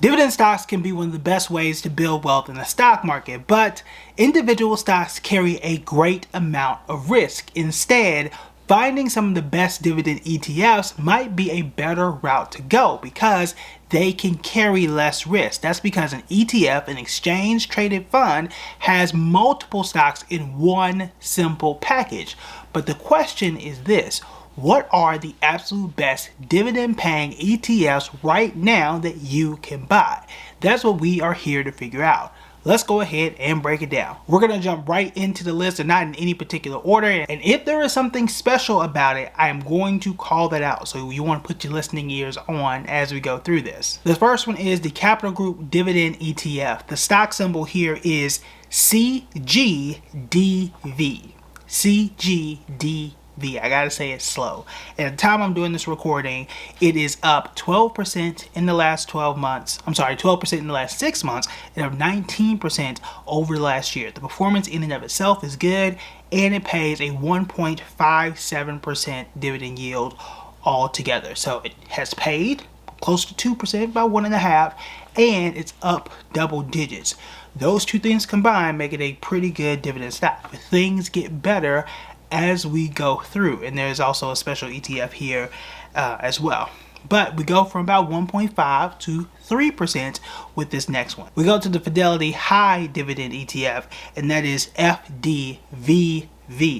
Dividend stocks can be one of the best ways to build wealth in the stock market, but individual stocks carry a great amount of risk. Instead, finding some of the best dividend ETFs might be a better route to go because they can carry less risk. That's because an ETF, an exchange traded fund, has multiple stocks in one simple package. But the question is this: what are the absolute best dividend paying ETFs right now that you can buy? That's what we are here to figure out. Let's go ahead and break it down. We're going to jump right into the list and not in any particular order. And if there is something special about it, I am going to call that out. So you want to put your listening ears on as we go through this. The first one is the Capital Group Dividend ETF. The stock symbol here is CGDV. CGDV. I gotta say it slow. At the time I'm doing this recording, it is up 12% in the last 12 months. I'm sorry, 12% in the last 6 months, and up 19% over the last year. The performance in and of itself is good, and it pays a 1.57% dividend yield altogether. So it has paid close to 2%, about 1.5%, and it's up double digits. Those two things combined make it a pretty good dividend stock. But things get better as we go through, and there's also a special ETF here as well. But we go from about 1.5 to 3% with this next one. We go to the Fidelity High Dividend ETF, and that is FDVV.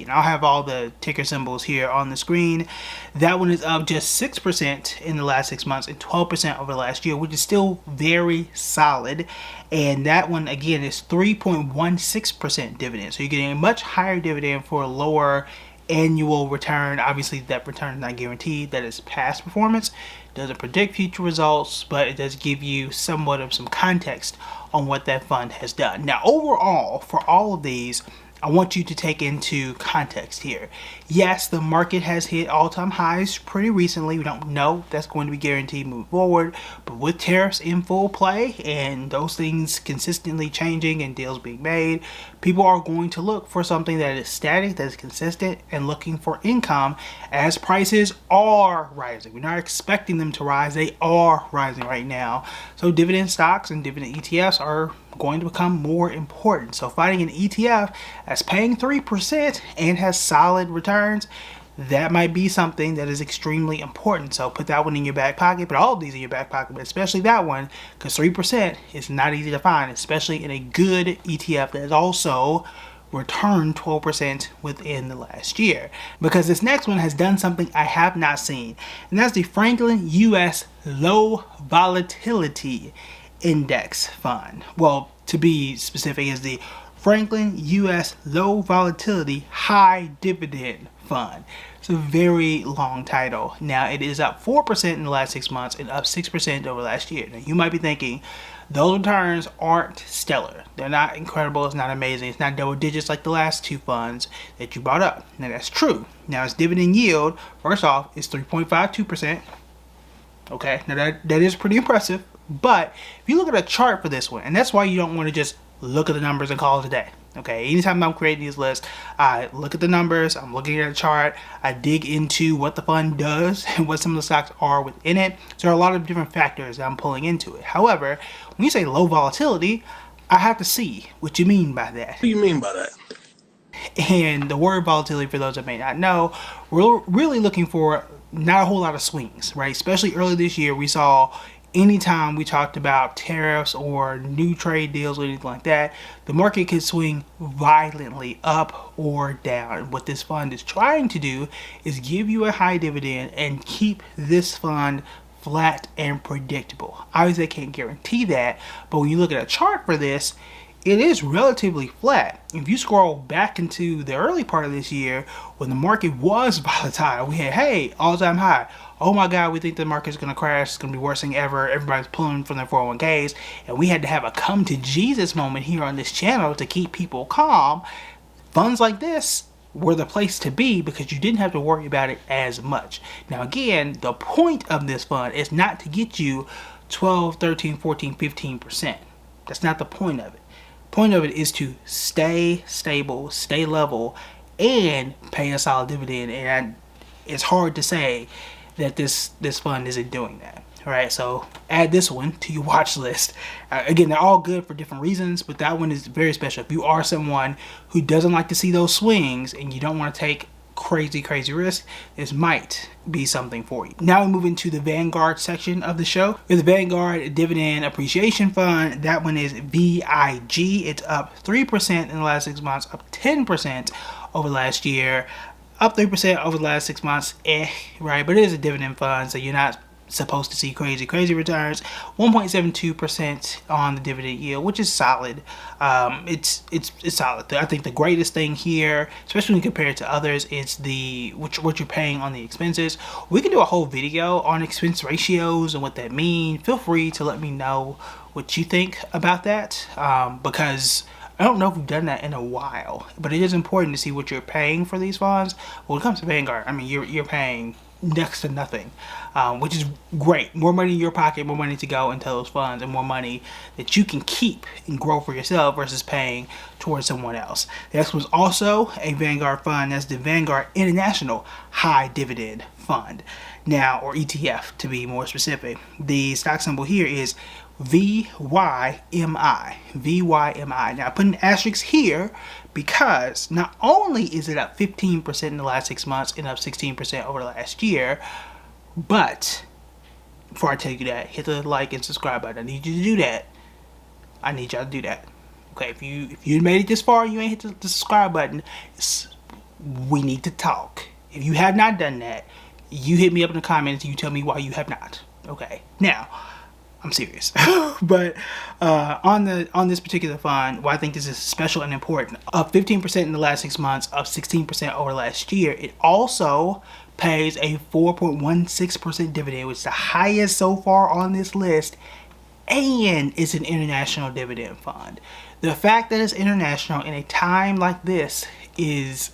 And I'll have all the ticker symbols here on the screen. That one is up just 6% in the last 6 months and 12% over the last year, which is still very solid. And that one, again, is 3.16% dividend. So you're getting a much higher dividend for a lower annual return. Obviously, that return is not guaranteed. That is past performance. Doesn't predict future results, but it does give you somewhat of some context on what that fund has done. Now, overall, for all of these, I want you to take into context here. Yes, the market has hit all-time highs pretty recently. We don't know if that's going to be guaranteed moving forward, but with tariffs in full play and those things consistently changing and deals being made, people are going to look for something that is static, that is consistent, and looking for income as prices are rising. We're not expecting them to rise. They are rising right now. So dividend stocks and dividend ETFs are going to become more important. So finding an ETF that's paying 3% and has solid returns, that might be something that is extremely important. So put that one in your back pocket, put all of these in your back pocket, but especially that one, because 3% is not easy to find, especially in a good ETF that has also returned 12% within the last year. Because this next one has done something I have not seen, and that's the Franklin US Low Volatility Index Fund. Well, to be specific, is the Franklin US Low Volatility High Dividend Fund. It's a very long title. Now, it is up 4% in the last 6 months and up 6% over last year. Now, you might be thinking, those returns aren't stellar. They're not incredible. It's not amazing. It's not double digits like the last two funds that you brought up. Now, that's true. Now, its dividend yield, first off, is 3.52%. Okay, now that is pretty impressive. But if you look at a chart for this one, and that's why you don't want to just look at the numbers and call it a day. Okay, anytime I'm creating these lists, I look at the numbers, I'm looking at a chart, I dig into what the fund does and what some of the stocks are within it. So there are a lot of different factors that I'm pulling into it. However, when you say low volatility, I have to see what you mean by that. What do you mean by that? And the word volatility, for those that may not know, we're really looking for not a whole lot of swings, right? Especially early this year, we saw anytime we talked about tariffs or new trade deals or anything like that, the market could swing violently up or down. And what this fund is trying to do is give you a high dividend and keep this fund flat and predictable. Obviously, I can't guarantee that, but when you look at a chart for this, it is relatively flat. If you scroll back into the early part of this year, when the market was volatile, we had, hey, all-time high. Oh my God, we think the market's going to crash. It's going to be worse thing ever. Everybody's pulling from their 401ks. And we had to have a come to Jesus moment here on this channel to keep people calm. Funds like this were the place to be because you didn't have to worry about it as much. Now again, the point of this fund is not to get you 12, 13, 14, 15%. That's not the point of it. Point of it is to stay stable, stay level, and pay a solid dividend. And it's hard to say that this fund isn't doing that. right? So add this one to your watch list. Again, they're all good for different reasons, but that one is very special. If you are someone who doesn't like to see those swings and you don't want to take crazy risk, this might be something for you. Now we move into the Vanguard section of the show. With the Vanguard Dividend Appreciation Fund, that one is VIG. It's up 3% in the last 6 months, up 10% over last year, up 3% over the last 6 months, right? But it is a dividend fund, so you're not supposed to see crazy returns. 1.72% on the dividend yield, which is solid. It's solid. I think the greatest thing here, especially when compared to others, is what you're paying on the expenses. We can do a whole video on expense ratios and what that means. Feel free to let me know what you think about that, because I don't know if we've done that in a while, but it is important to see what you're paying for these funds. When it comes to Vanguard, I mean, you're paying next to nothing, which is great. More money in your pocket, more money to go into those funds, and more money that you can keep and grow for yourself versus paying towards someone else. The next was also a Vanguard fund. That's the Vanguard International High Dividend Fund. Now, or ETF to be more specific. The stock symbol here is VYMI. VYMI. Now, I put an asterisk here because not only is it up 15% in the last 6 months and up 16% over the last year, but before I tell you that, hit the like and subscribe button. I need you to do that. I need y'all to do that. Okay, if you made it this far and you ain't hit the subscribe button, we need to talk. If you have not done that, you hit me up in the comments and you tell me why you have not. Okay, now I'm serious. But on this particular fund, why I think this is special and important, up 15% in the last 6 months, up 16% over last year. It also pays a 4.16% dividend, which is the highest so far on this list, and it's an international dividend fund. The fact that it's international in a time like this is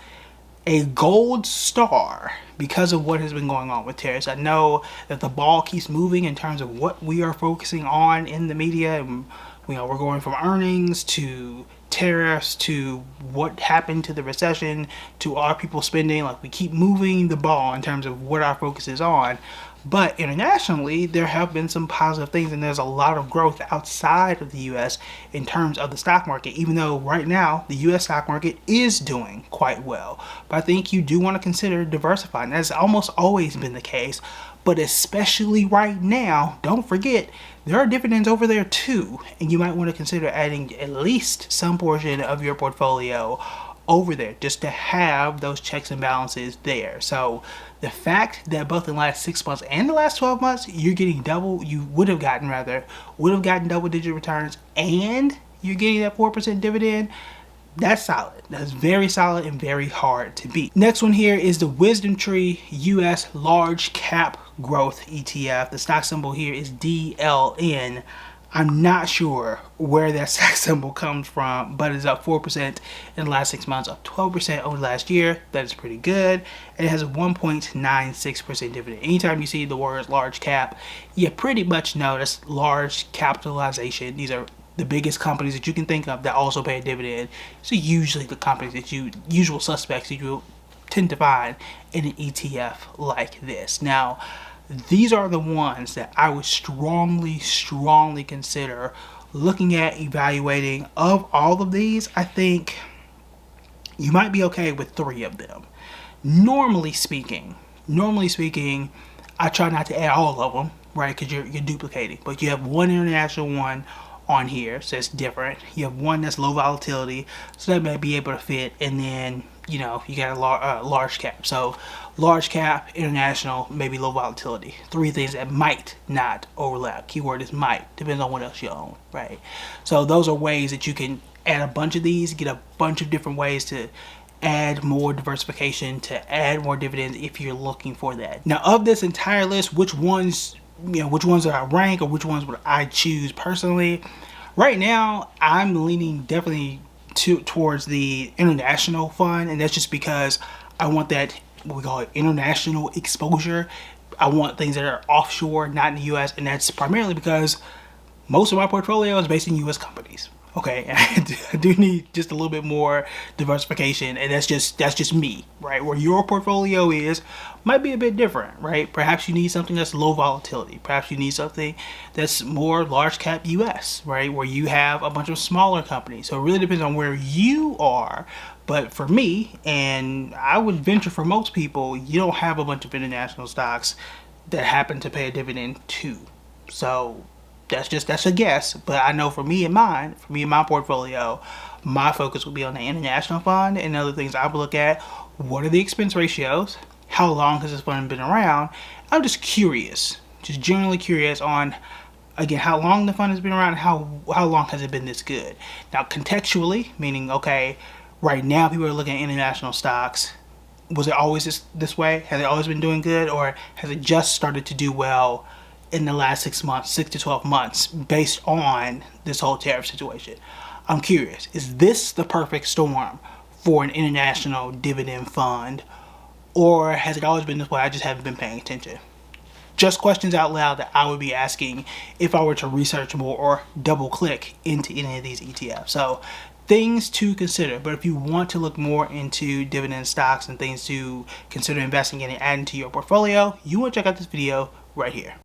a gold star because of what has been going on with tariffs. I know that the ball keeps moving in terms of what we are focusing on in the media, and we're going from earnings to tariffs to what happened to the recession to our people spending. Like, we keep moving the ball in terms of what our focus is on. But internationally, there have been some positive things, and there's a lot of growth outside of the U.S. in terms of the stock market, even though right now the U.S. stock market is doing quite well. But I think you do want to consider diversifying. That's almost always been the case, but especially right now, don't forget, there are dividends over there too, and you might want to consider adding at least some portion of your portfolio over there just to have those checks and balances there. So the fact that both in the last 6 months and the last 12 months you're getting would have gotten double-digit returns, and you're getting that 4% dividend, that's solid. That's very solid and very hard to beat. Next one here is the Wisdom Tree US Large Cap Growth ETF. The stock symbol here is DLN. I'm not sure where that stock symbol comes from, but it's up 4% in the last 6 months, up 12% over last year. That is pretty good. And it has a 1.96% dividend. Anytime you see the words large cap, you pretty much know that's large capitalization. These are the biggest companies that you can think of that also pay a dividend. So usually the companies that usual suspects that you tend to find in an ETF like this. Now, these are the ones that I would strongly consider looking at evaluating. Of all of these, I think you might be okay with 3 of them. Normally speaking, I try not to add all of them, right? Because you're duplicating. But you have one international one on here, so it's different. You have one that's low volatility, so that may be able to fit. And then, you got a large cap. So large cap, international, maybe low volatility. 3 things that might not overlap. Keyword is might. Depends on what else you own, right? So those are ways that you can add a bunch of these, get a bunch of different ways to add more diversification, to add more dividends if you're looking for that. Now, of this entire list, which ones would I rank, or which ones would I choose personally? Right now, I'm leaning definitely towards the international fund, and that's just because I want that, what we call it, international exposure. I want things that are offshore, not in the U.S., and that's primarily because most of my portfolio is based in U.S. companies. Okay, I do need just a little bit more diversification, and that's just me, right? Where your portfolio is might be a bit different, right? Perhaps you need something that's low volatility. Perhaps you need something that's more large cap US, right? Where you have a bunch of smaller companies. So it really depends on where you are. But for me, and I would venture for most people, you don't have a bunch of international stocks that happen to pay a dividend too. So that's a guess, but I know for me and my portfolio, my focus would be on the international fund, and other things I would look at. What are the expense ratios? How long has this fund been around? I'm just curious, just generally curious on, again, how long the fund has been around, how long has it been this good? Now contextually, meaning, okay, right now people are looking at international stocks. Was it always this way? Has it always been doing good, or has it just started to do well in the last 6 months, 6 to 12 months, based on this whole tariff situation? I'm curious, is this the perfect storm for an international dividend fund, or has it always been this way? I just haven't been paying attention. Just questions out loud that I would be asking if I were to research more or double click into any of these ETFs. So things to consider. But if you want to look more into dividend stocks and things to consider investing in and adding to your portfolio, you want to check out this video right here.